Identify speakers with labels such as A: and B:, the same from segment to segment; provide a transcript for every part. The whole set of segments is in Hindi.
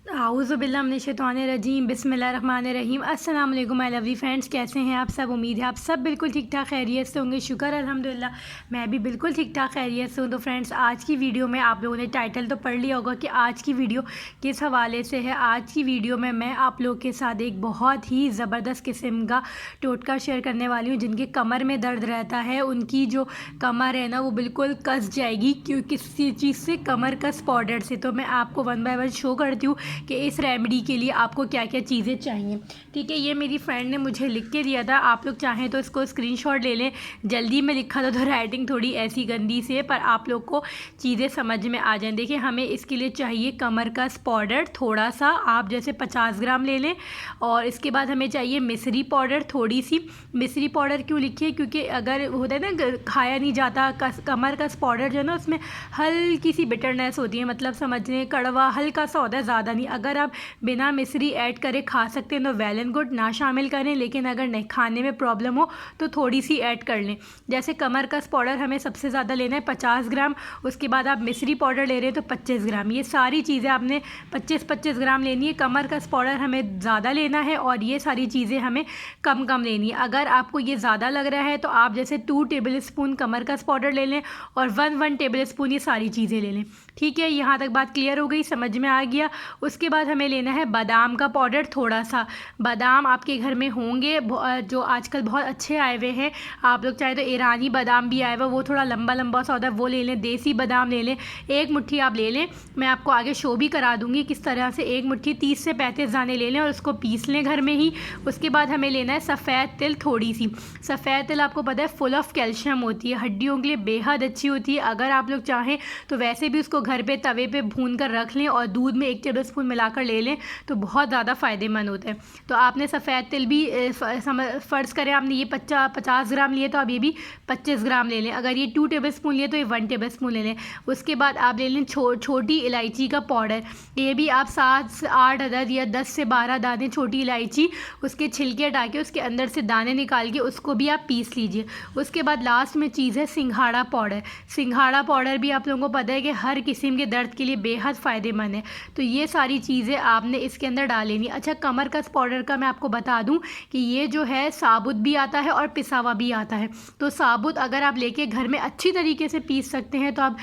A: आऊज़ुबिल्लाहिमिनश्शैतानिर्रजीम बिस्मिल्लाहिर्रहमानिर्रहीम। अस्सलाम वालेकुम माय लवली फ्रेंड्स, कैसे हैं आप सब। उम्मीद है आप सब बिल्कुल ठीक ठाक खैरियत से होंगे। शुक्र अल्हम्दुलिल्लाह मैं भी बिल्कुल ठीक ठाक खैरियत से हूँ। तो फ्रेंड्स, आज की वीडियो में आप लोगों ने टाइटल तो पढ़ लिया होगा कि आज की वीडियो किस हवाले से है। आज की वीडियो में मैं आप लोग के साथ एक बहुत ही ज़बरदस्त किस्म का टोटका शेयर करने वाली हूँ। जिनके कमर में दर्द रहता है, उनकी जो कमर है ना वो बिल्कुल कस जाएगी क्यों किसी चीज़ से, कमर कस पाउडर से। तो मैं आपको वन बाय वन शो करती हूँ कि इस रेमेडी के लिए आपको क्या क्या चीज़ें चाहिए। ठीक है, ये मेरी फ्रेंड ने मुझे लिख के दिया था। आप लोग चाहें तो इसको स्क्रीनशॉट ले लें। जल्दी में लिखा था तो राइटिंग थोड़ी ऐसी गंदी सी है, पर आप लोग को चीज़ें समझ में आ जाएं। देखिए, हमें इसके लिए चाहिए कमर का पाउडर थोड़ा सा, आप जैसे 50 ग्राम ले लें। और इसके बाद हमें चाहिए मिश्री पाउडर थोड़ी सी। मिश्री पाउडर क्यों लिखिए, क्योंकि अगर होता है ना खाया नहीं जाता कमर का पाउडर जो है ना, उसमें हल्की सी बिटरनेस होती है, मतलब समझने कड़वा हल्का सा होता है, ज़्यादा नहीं। अगर आप बिना मिश्री ऐड करे खा सकते हैं तो वेल एंड गुड, ना शामिल करें। लेकिन अगर नहीं खाने में प्रॉब्लम हो तो थोड़ी सी ऐड कर लें। जैसे कमर का पाउडर हमें सबसे ज़्यादा लेना है 50 ग्राम। उसके बाद आप मिश्री पाउडर ले रहे हैं तो 25 ग्राम। ये सारी चीज़ें आपने 25-25 ग्राम लेनी है। कमर का पाउडर हमें ज़्यादा लेना है और ये सारी चीज़ें हमें कम कम लेनी है। अगर आपको ये ज़्यादा लग रहा है तो आप जैसे 2 टेबल स्पून कमर का पाउडर ले लें और 1 टेबल स्पून ये सारी चीज़ें ले लें। ठीक है, यहाँ तक बात क्लियर हो गई, समझ में आ गया। उसके बाद हमें लेना है बादाम का पाउडर थोड़ा सा। बादाम आपके घर में होंगे, जो आजकल बहुत अच्छे आए हुए हैं। आप लोग चाहे तो ईरानी बादाम भी आए हुआ, वो थोड़ा लंबा लंबा सा होता है, वो ले लें। देसी बादाम ले लें, एक मुट्ठी आप ले लें। मैं आपको आगे शो भी करा दूँगी किस तरह से। एक मुट्ठी 30 से 35 दाने ले लें और उसको पीस लें घर में ही। उसके बाद हमें लेना है सफ़ेद तिल थोड़ी सी। सफ़ेद तिल आपको पता है फुल ऑफ कैल्शियम होती है, हड्डियों के लिए बेहद अच्छी होती है। अगर आप लोग चाहें तो वैसे भी उसको घर पे तवे पे भून कर रख लें और दूध में 1 टेबल स्पून मिलाकर ले लें तो बहुत ज़्यादा फ़ायदेमंद होता है। तो आपने सफ़ेद तिल भी फ़र्ज़ करें आपने ये 50 ग्राम लिए तो आप ये भी 25 ग्राम ले लें। अगर ये 2 टेबल स्पून लिए तो ये 1 टेबल स्पून ले लें। उसके बाद आप ले लें छोटी इलायची का पाउडर। ये भी आप 7 से 8 अदद या 10 से 12 दाने छोटी इलायची, उसके छिलके हटा के उसके अंदर से दाने निकाल के उसको भी आप पीस लीजिए। उसके बाद लास्ट में चीज़ है सिंघाड़ा पाउडर। सिंघाड़ा पाउडर भी आप लोगों को पता है कि हर किस्म के दर्द के लिए बेहद फ़ायदेमंद है। तो ये सारी चीज़ें आपने इसके अंदर डाल लेनी। अच्छा, कमर कस पाउडर का मैं आपको बता दूं कि ये जो है साबुत भी आता है और पिसा हुआ भी आता है। तो साबुत अगर आप लेके घर में अच्छी तरीके से पीस सकते हैं तो आप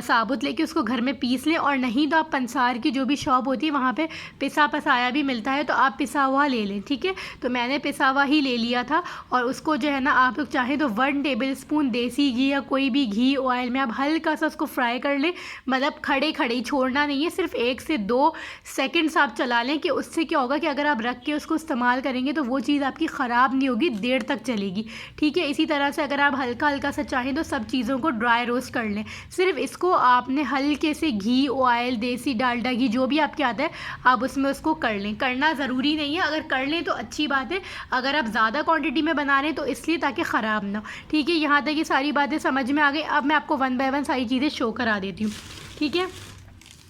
A: साबुत लेके उसको घर में पीस लें, और नहीं तो आप पंसार की जो भी शॉप होती है वहाँ पे पिसा पसाया भी मिलता है, तो आप पिसा हुआ ले लें। ठीक है, तो मैंने पिसा हुआ ही ले लिया था। और उसको जो है ना, आप लोग चाहें तो 1 टेबल स्पून देसी घी या कोई भी घी ऑयल में आप हल्का सा उसको फ्राई कर लें। मतलब खड़े खड़े ही छोड़ना नहीं है, सिर्फ 1 से 2 सेकंड्स आप चला लें। कि उससे क्या होगा कि अगर आप रख के उसको इस्तेमाल करेंगे तो वो चीज़ आपकी ख़राब नहीं होगी, देर तक चलेगी। ठीक है, इसी तरह से अगर आप हल्का हल्का सा चाहें तो सब चीज़ों को ड्राई रोस्ट कर लें। सिर्फ इसको आपने हल्के से घी ऑयल देसी डालडा घी जो भी आपके आता है आप उसमें उसको कर लें। करना ज़रूरी नहीं है, अगर कर लें तो अच्छी बात है। अगर आप ज़्यादा क्वान्टिटी में बना रहे हैं तो इसलिए ताकि ख़राब ना हो। ठीक है, यहाँ तक ये सारी बातें समझ में आ गई। अब मैं आपको 1 बाय 1 सारी चीज़ें शो करा देती हूँ। ठीक है,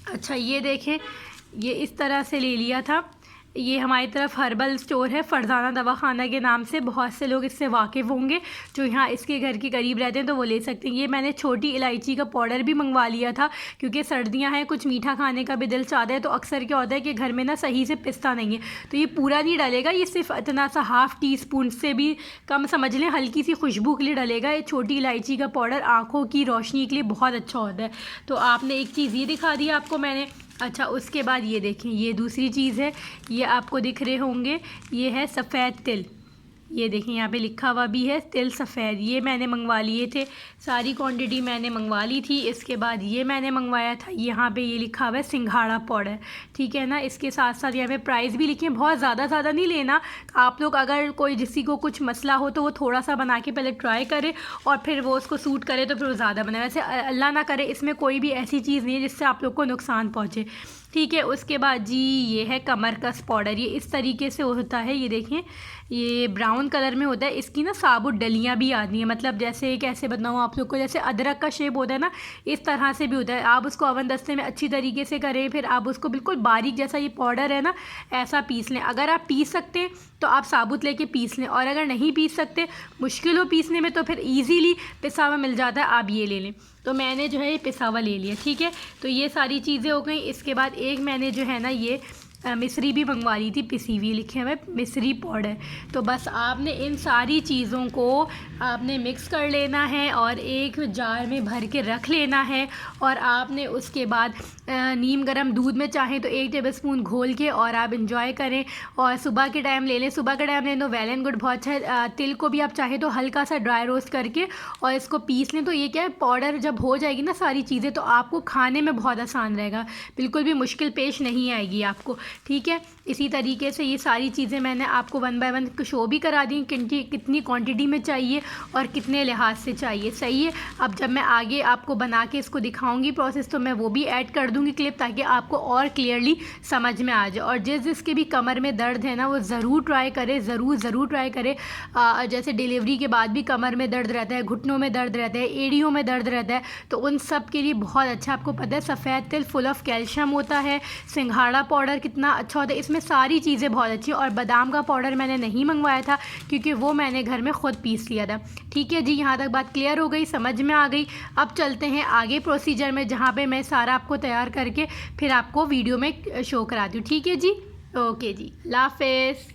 A: अच्छा ये देखें, ये इस तरह से ले लिया था। ये हमारी तरफ हर्बल स्टोर है फरजाना दवाखाना के नाम से, बहुत से लोग इससे वाकिफ़ होंगे जो यहाँ इसके घर के करीब रहते हैं, तो वो ले सकते हैं। ये मैंने छोटी इलायची का पाउडर भी मंगवा लिया था क्योंकि सर्दियाँ हैं, कुछ मीठा खाने का भी दिल चाहता है। तो अक्सर क्या होता है कि घर में ना सही से पिसता नहीं है, तो ये पूरा नहीं डलेगा, ये सिर्फ इतना सा ½ टी स्पून से भी कम समझ लें, हल्की सी खुशबू के लिए डलेगा। ये छोटी इलायची का पाउडर आँखों की रोशनी के लिए बहुत अच्छा होता है। तो आपने एक चीज़ ये दिखा दी आपको मैंने। अच्छा, उसके बाद ये देखें, ये दूसरी चीज़ है, ये आपको दिख रहे होंगे, ये है सफ़ेद तिल। ये देखें यहाँ पे लिखा हुआ भी है तिल सफ़ेद। ये मैंने मंगवा लिए थे, सारी क्वांटिटी मैंने मंगवा ली थी। इसके बाद ये मैंने मंगवाया था, यहाँ पे ये लिखा हुआ है सिंघाड़ा पाउडर। ठीक है ना, इसके साथ साथ यहाँ पे प्राइस भी लिखे हैं। बहुत ज़्यादा नहीं लेना। आप लोग अगर कोई किसी को कुछ मसला हो तो वो थोड़ा सा बना के पहले ट्राई करे और फिर वो उसको सूट करे तो फिर वो ज़्यादा बनाए। वैसे अल्लाह ना करे इसमें कोई भी ऐसी चीज़ नहीं है जिससे आप लोग को नुकसान पहुँचे। ठीक है, उसके बाद जी ये है कमर कस पाउडर। ये इस तरीके से होता है, ये देखें, ये ब्राउन ब्राउन कलर में होता है, इसकी ना साबुत डलियाँ भी आती हैं, मतलब जैसे कैसे बताऊँ आप लोग को, जैसे अदरक का शेप होता है ना, इस तरह से भी होता है। आप उसको ओवन दस्ते में अच्छी तरीके से करें, फिर आप उसको बिल्कुल बारीक जैसा ये पाउडर है ना ऐसा पीस लें। अगर आप पीस सकते हैं तो आप साबुत लेके पीस लें, और अगर नहीं पीस सकते, मुश्किल हो पीसने में, तो फिर ईज़िली पिसा हुआ मिल जाता है, आप ये ले लें। तो मैंने जो है ये पिसा हुआ ले लिया, ठीक है। तो ये सारी चीज़ें हो गई। इसके बाद एक मैंने जो है ना ये मिश्री भी मंगवा ली थी, पिसी हुई, लिखे हुए मिश्री पाउडर। तो बस आपने इन सारी चीज़ों को आपने मिक्स कर लेना है और एक जार में भर के रख लेना है। और आपने उसके बाद नीम गर्म दूध में चाहें तो 1 टेबलस्पून घोल के और आप इंजॉय करें। और सुबह के टाइम ले लें, सुबह के टाइम ले लो, वेल एंड गुड, बहुत अच्छा। तिल को भी आप चाहें तो हल्का सा ड्राई रोस्ट करके और इसको पीस लें। तो ये क्या है, पाउडर जब हो जाएगी ना सारी चीज़ें, तो आपको खाने में बहुत आसान रहेगा, बिल्कुल भी मुश्किल पेश नहीं आएगी आपको, ठीक है। इसी तरीके से ये सारी चीज़ें मैंने आपको 1 बाय 1 शो भी करा दी, कितनी क्वांटिटी में चाहिए और कितने लिहाज से चाहिए, सही है। अब जब मैं आगे आपको बना के इसको दिखाऊंगी प्रोसेस, तो मैं वो भी ऐड कर दूंगी क्लिप, ताकि आपको और क्लियरली समझ में आ जाए। और जिसके भी कमर में दर्द है ना, वो ज़रूर ट्राई करे, ज़रूर ट्राई करे। जैसे डिलीवरी के बाद भी कमर में दर्द रहता है, घुटनों में दर्द रहता है, एड़ियों में दर्द रहता है, तो उन सब के लिए बहुत अच्छा। आपको पता है सफ़ेद तिल फुल ऑफ कैल्शियम होता है, सिंघाड़ा पाउडर कितना अच्छा होता है, इसमें सारी चीज़ें बहुत अच्छी। और बादाम का पाउडर मैंने नहीं मंगवाया था, क्योंकि वो मैंने घर में ख़ुद पीस लिया था, ठीक है जी। यहाँ तक बात क्लियर हो गई, समझ में आ गई। अब चलते हैं आगे प्रोसीजर में, जहाँ पे मैं सारा आपको तैयार करके फिर आपको वीडियो में शो कराती हूँ, ठीक है जी। ओके जी, अल्लाह हाफ़िज़।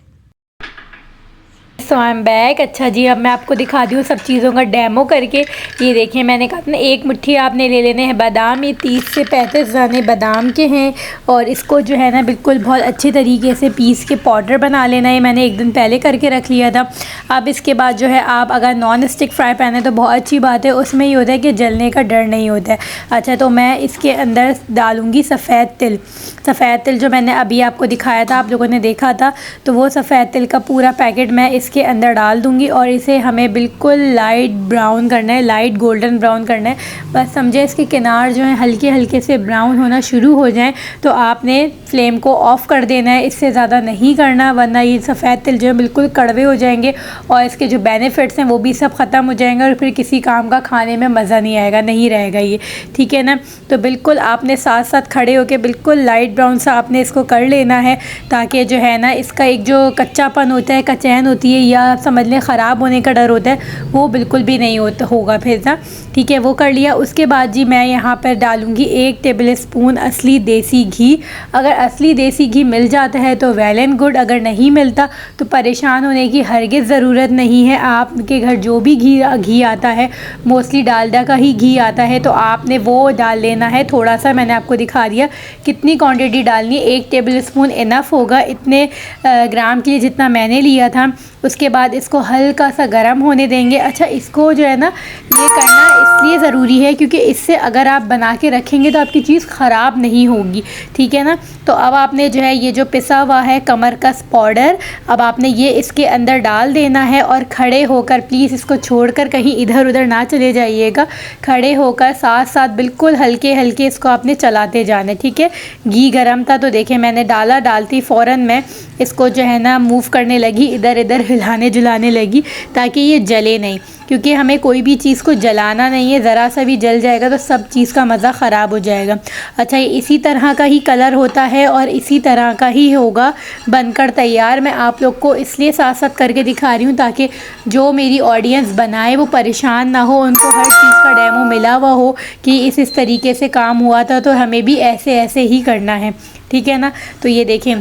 A: सो आई एम बैक। अच्छा जी, अब मैं आपको दिखाती हूँ सब चीज़ों का डेमो करके। ये देखिए, मैंने कहा ना 1 मुट्ठी आपने ले लेने हैं बादाम। ये 30 से 35 दाने बादाम के हैं, और इसको जो है ना बिल्कुल बहुत अच्छे तरीके से पीस के पाउडर बना लेना है। मैंने 1 दिन पहले करके रख लिया था। अब इसके बाद जो है, आप अगर नॉन स्टिक फ्राई पैन है तो बहुत अच्छी बात है, उसमें ये होता है कि जलने का डर नहीं होता है। अच्छा, तो मैं इसके अंदर डालूँगी सफ़ेद तिल। सफ़ेद तिल जो मैंने अभी आपको दिखाया था, आप लोगों ने देखा था, तो वो सफ़ेद तिल का पूरा पैकेट मैं इसके अंदर डाल दूंगी। और इसे हमें बिल्कुल लाइट ब्राउन करना है, लाइट गोल्डन ब्राउन करना है। बस समझे, इसके किनार जो है हल्के हल्के से ब्राउन होना शुरू हो जाएं तो आपने फ्लेम को ऑफ़ कर देना है, इससे ज़्यादा नहीं करना, वरना ये सफ़ेद तिल जो है बिल्कुल कड़वे हो जाएंगे और इसके जो बेनिफिट्स हैं वो भी सब ख़त्म हो जाएंगे, और फिर किसी काम का खाने में मज़ा नहीं आएगा, नहीं रहेगा ये, ठीक है ना। तो बिल्कुल आपने साथ साथ खड़े होकर बिल्कुल लाइट ब्राउन सा आपने इसको कर लेना है, ताकि जो है ना इसका एक जो कच्चापन होता है, कचैन होती है, या समझ लें ख़राब होने का डर होता है, वो बिल्कुल भी नहीं होगा फिर ना, ठीक है। वो कर लिया। उसके बाद जी मैं यहाँ पर डालूँगी 1 टेबलस्पून असली देसी घी। अगर असली देसी घी मिल जाता है तो वेल एंड गुड, अगर नहीं मिलता तो परेशान होने की हरगिज़ ज़रूरत नहीं है। आपके घर जो भी घी आता है, मोस्टली डालडा का ही घी आता है, तो आपने वो डाल लेना है। थोड़ा सा मैंने आपको दिखा दिया कितनी क्वांटिटी डालनी है, 1 टेबलस्पून इनफ होगा इतने ग्राम के लिए जितना मैंने लिया था। उसके बाद इसको हल्का सा गर्म होने देंगे। अच्छा, इसको जो है ना ये करना इसलिए ज़रूरी है क्योंकि इससे अगर आप बना के रखेंगे तो आपकी चीज़ ख़राब नहीं होगी, ठीक है ना। तो अब आपने जो है ये जो पिसा हुआ है कमरकस पाउडर, अब आपने ये इसके अंदर डाल देना है, और खड़े होकर प्लीज़ इसको छोड़कर कहीं इधर उधर ना चले जाइएगा। खड़े होकर साथ साथ बिल्कुल हल्के हल्के इसको आपने चलाते जाना है, ठीक है। घी गर्म था तो देखें मैंने डालती फ़ौरन मैं इसको जो है ना मूव करने लगी, इधर इधर हिलाने जुलाने लगी, ताकि ये जले नहीं, क्योंकि हमें कोई भी चीज़ को जलाना नहीं है। ज़रा सा भी जल जाएगा तो सब चीज़ का मज़ा ख़राब हो जाएगा। अच्छा, ये इसी तरह का ही कलर होता है और इसी तरह का ही होगा बनकर तैयार। मैं आप लोग को इसलिए साथ साथ करके दिखा रही हूँ ताकि जो मेरी ऑडियंस बनाए वो परेशान ना हो, उनको हर चीज़ का डेमो मिला हुआ हो कि इस तरीके से काम हुआ था, तो हमें भी ऐसे ऐसे ही करना है, ठीक है ना। तो ये देखें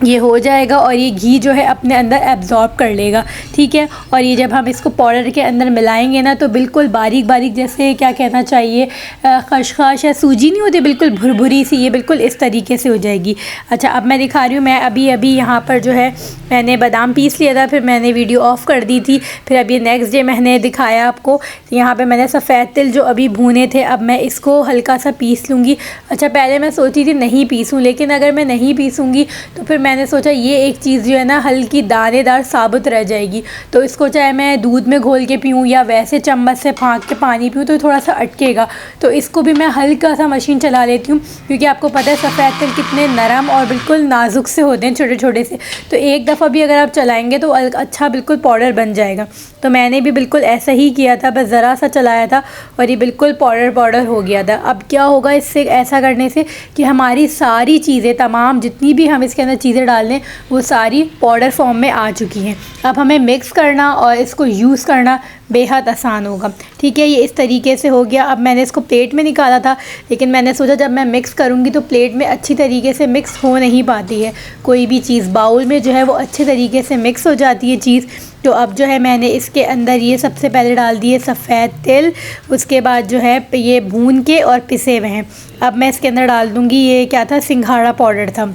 A: ये हो जाएगा और ये घी जो है अपने अंदर एब्जॉर्ब कर लेगा, ठीक है। और ये जब हम इसको पाउडर के अंदर मिलाएंगे ना तो बिल्कुल बारीक बारीक, जैसे क्या कहना चाहिए, खशखश या सूजी नहीं होती, बिल्कुल भुरभुरी सी, ये बिल्कुल इस तरीके से हो जाएगी। अच्छा, अब मैं दिखा रही हूँ, मैं अभी यहाँ पर जो है मैंने बादाम पीस लिया था, फिर मैंने वीडियो ऑफ़ कर दी थी, फिर अभी नेक्स्ट डे मैंने दिखाया आपको। यहाँ पर मैंने सफ़ेद तिल जो अभी भूने थे, अब मैं इसको हल्का सा पीस लूँगी। अच्छा, पहले मैं सोची थी नहीं पीसूँ, लेकिन अगर मैं नहीं पीसूँगी तो फिर मैं मैंने सोचा ये एक चीज़ जो है ना हल्की दानेदार साबुत रह जाएगी, तो इसको चाहे मैं दूध में घोल के पीऊँ या वैसे चम्मच से फाँक के पानी पीऊँ तो थोड़ा सा अटकेगा। तो इसको भी मैं हल्का सा मशीन चला लेती हूँ, क्योंकि आपको पता है सफ़ेद तिल कितने नरम और बिल्कुल नाजुक से होते हैं, छोटे छोटे से। तो एक दफ़ा भी अगर आप चलाएँगे तो अच्छा बिल्कुल पाउडर बन जाएगा। तो मैंने भी बिल्कुल ऐसा ही किया था, बस ज़रा सा चलाया था और ये बिल्कुल पाउडर हो गया था। अब क्या होगा इससे, ऐसा करने से कि हमारी सारी चीज़ें, तमाम जितनी भी हम इसके अंदर चीज़ें डाल दें वो सारी पाउडर फॉर्म में आ चुकी हैं। अब हमें मिक्स करना और इसको यूज़ करना बेहद आसान होगा। ठीक है, ये इस तरीके से हो गया। अब मैंने इसको प्लेट में निकाला था, लेकिन मैंने सोचा जब मैं मिक्स करूँगी तो प्लेट में अच्छी तरीके से मिक्स हो नहीं पाती है कोई भी चीज़। बाउल में जो है वो अच्छे तरीके से मिक्स हो जाती है चीज़। तो अब जो है मैंने इसके अंदर ये सबसे पहले डाल दिए सफ़ेद तिल, उसके बाद जो है ये भून के और पिसे हुए हैं। अब मैं इसके अंदर डाल दूँगी, ये क्या था, सिंघाड़ा पाउडर था।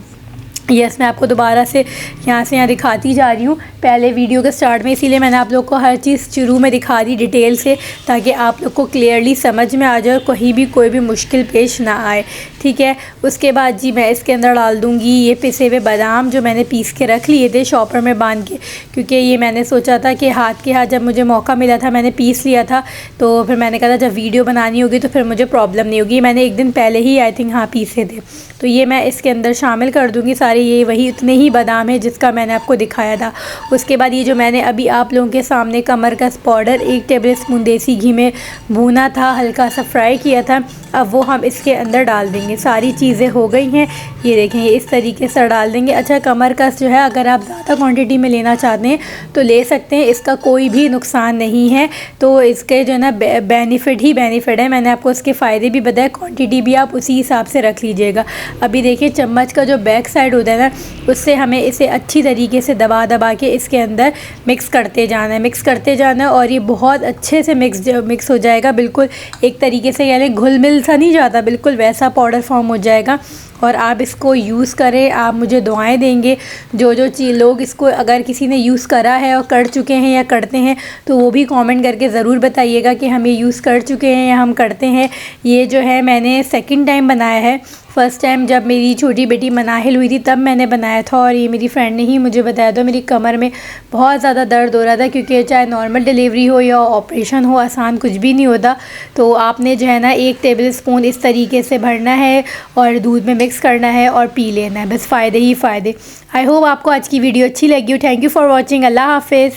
A: यस, मैं आपको दोबारा से यहाँ दिखाती जा रही हूँ, पहले वीडियो के स्टार्ट में, इसीलिए मैंने आप लोग को हर चीज़ शुरू में दिखा दी डिटेल से, ताकि आप लोग को क्लियरली समझ में आ जाए और कहीं भी कोई भी मुश्किल पेश ना आए। ठीक है, उसके बाद जी मैं इसके अंदर डाल दूँगी ये पिसे हुए बादाम जो मैंने पीस के रख लिए थे शॉपर में बांध के, क्योंकि ये मैंने सोचा था कि हाथ के हाथ जब मुझे मौका मिला था मैंने पीस लिया था, तो फिर मैंने कहा था जब वीडियो बनानी होगी तो फिर मुझे प्रॉब्लम नहीं होगी। मैंने एक दिन पहले ही आई थिंक पीसे थे, तो ये मैं इसके अंदर शामिल कर दूँगी सारे। ये वही उतने ही बादाम है जिसका मैंने आपको दिखाया था। उसके बाद ये जो मैंने अभी आप लोगों के सामने कमरकस पाउडर 1 टेबल स्पून देसी घी में भूना था, हल्का सा फ्राई किया था, अब वो हम इसके अंदर डाल देंगे। सारी चीज़ें हो गई हैं, ये देखें, ये इस तरीके से डाल देंगे। अच्छा, कमरकस जो है अगर आप ज़्यादा क्वांटिटी में लेना चाहते हैं तो ले सकते हैं, इसका कोई भी नुकसान नहीं है। तो इसके जो है ना बेनिफिट ही बेनिफिट है। मैंने आपको इसके फ़ायदे भी बताए, क्वांटिटी भी आप उसी हिसाब से रख लीजिएगा। अभी देखिए चम्मच का जो बैक साइड होता है ना, उससे हमें इसे अच्छी तरीके से दबा के इसके अंदर मिक्स करते जाना है और ये बहुत अच्छे से मिक्स हो जाएगा। बिल्कुल एक तरीके से, यानी घुल मिल सा नहीं जाता, बिल्कुल वैसा पाउडर फॉर्म हो जाएगा। और आप इसको यूज़ करें, आप मुझे दुआएं देंगे। जो लोग इसको, अगर किसी ने यूज़ करा है और कर चुके हैं या करते हैं, तो वो भी कमेंट करके ज़रूर बताइएगा कि हम ये यूज़ कर चुके हैं या हम करते हैं। ये जो है मैंने सेकंड टाइम बनाया है। फ़र्स्ट टाइम जब मेरी छोटी बेटी मनाहिल हुई थी तब मैंने बनाया था, और ये मेरी फ्रेंड ने ही मुझे बताया था। मेरी कमर में बहुत ज़्यादा दर्द हो रहा था, क्योंकि चाहे नॉर्मल डिलीवरी हो या ऑपरेशन हो, आसान कुछ भी नहीं होता। तो आपने जो है ना 1 टेबल स्पून इस तरीके से भरना है और दूध में मिक्स करना है और पी लेना है, बस फ़ायदे ही फ़ायदे। आई होप आपको आज की वीडियो अच्छी लगी हो। Thank you for watching. अल्लाह हाफिज़।